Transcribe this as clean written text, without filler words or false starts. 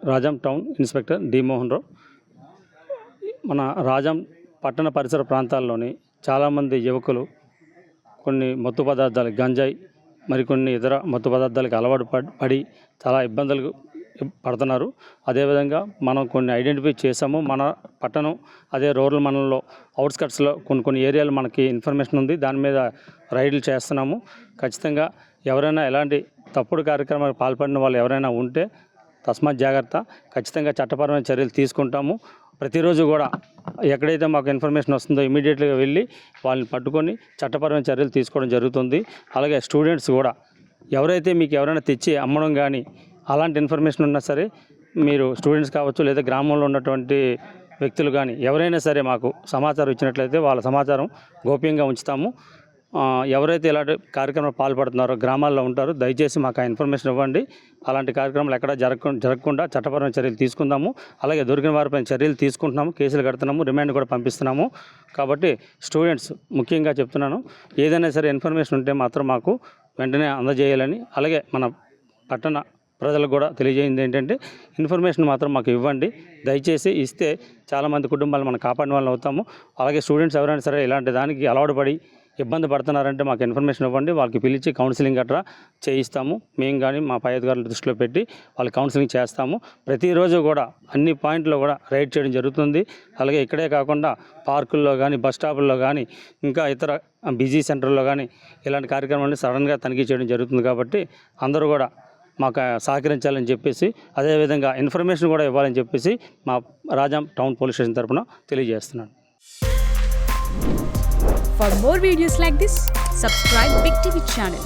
Rajam town inspector D Mohan Rao. మన రాజాం పట్టణ పరిసర ప్రాంతాల్లోని చాలామంది యువకులు కొన్ని మత్తు పదార్థాలు, గంజాయి మరికొన్ని ఇతర మత్తు పదార్థాలకు అలవాటు పడి చాలా ఇబ్బందులు పడుతున్నారు. అదేవిధంగా మనం కొన్ని ఐడెంటిఫై చేసాము. మన పట్టణం అదే రూరల్ మండలంలో అవుట్స్కట్స్లో కొన్ని ఏరియాలు మనకి ఇన్ఫర్మేషన్ ఉంది. దాని మీద రైడ్లు చేస్తున్నాము. ఖచ్చితంగా ఎవరైనా ఎలాంటి తప్పుడు కార్యక్రమాలకు పాల్పడిన వాళ్ళు ఎవరైనా ఉంటే తస్మాత్ జాగ్రత్త. ఖచ్చితంగా చట్టపరమైన చర్యలు తీసుకుంటాము. ప్రతిరోజు కూడా ఎక్కడైతే మాకు ఇన్ఫర్మేషన్ వస్తుందో ఇమీడియట్గా వెళ్ళి వాళ్ళని పట్టుకొని చట్టపరమైన చర్యలు తీసుకోవడం జరుగుతుంది. అలాగే స్టూడెంట్స్ కూడా ఎవరైతే మీకు ఎవరైనా తెచ్చి అమ్మడం కానీ అలాంటి ఇన్ఫర్మేషన్ ఉన్నా సరే, మీరు స్టూడెంట్స్ కావచ్చు లేదా గ్రామంలో ఉన్నటువంటి వ్యక్తులు కానీ ఎవరైనా సరే మాకు సమాచారం ఇచ్చినట్లయితే వాళ్ళ సమాచారం గోప్యంగా ఉంచుతాము. ఎవరైతే ఇలాంటి కార్యక్రమాలు పాల్పడుతున్నారో గ్రామాల్లో ఉంటారో దయచేసి మాకు ఆ ఇన్ఫర్మేషన్ ఇవ్వండి. అలాంటి కార్యక్రమాలు ఎక్కడా జరగకుండా చట్టపరమైన చర్యలు తీసుకుందాము. అలాగే దొరికిన వారిపైన చర్యలు తీసుకుంటున్నాము, కేసులు కడుతున్నాము, రిమాండ్ కూడా పంపిస్తున్నాము. కాబట్టి స్టూడెంట్స్ ముఖ్యంగా చెప్తున్నాను, ఏదైనా సరే ఇన్ఫర్మేషన్ ఉంటే మాత్రం మాకు వెంటనే అందజేయాలని, అలాగే మన పట్టణ ప్రజలకు కూడా తెలియజేయండి ఏంటంటే ఇన్ఫర్మేషన్ మాత్రం మాకు ఇవ్వండి. దయచేసి ఇస్తే చాలామంది కుటుంబాలు మనం కాపాడిన వాళ్ళు అవుతాము. అలాగే స్టూడెంట్స్ ఎవరైనా సరే ఇలాంటి దానికి అలవాటు పడి ఇబ్బంది పడుతున్నారంటే మాకు ఇన్ఫర్మేషన్ ఇవ్వండి. వాళ్ళకి పిలిచి కౌన్సిలింగ్ గట్రా చేయిస్తాము. మేము కానీ మా పై అధికారుల దృష్టిలో పెట్టి వాళ్ళకి కౌన్సిలింగ్ చేస్తాము. ప్రతిరోజు కూడా అన్ని పాయింట్లో కూడా రైడ్ చేయడం జరుగుతుంది. అలాగే ఇక్కడే కాకుండా పార్కుల్లో కానీ, బస్ స్టాపుల్లో కానీ, ఇంకా ఇతర బిజీ సెంటర్లో కానీ ఇలాంటి కార్యక్రమాన్ని సడన్గా తనిఖీ చేయడం జరుగుతుంది. కాబట్టి అందరూ కూడా మాకు సహకరించాలని చెప్పేసి, అదేవిధంగా ఇన్ఫర్మేషన్ కూడా ఇవ్వాలని చెప్పేసి మా రాజాం టౌన్ పోలీస్ స్టేషన్ తరఫున తెలియజేస్తున్నాను. For more videos like this, subscribe Big TV channel.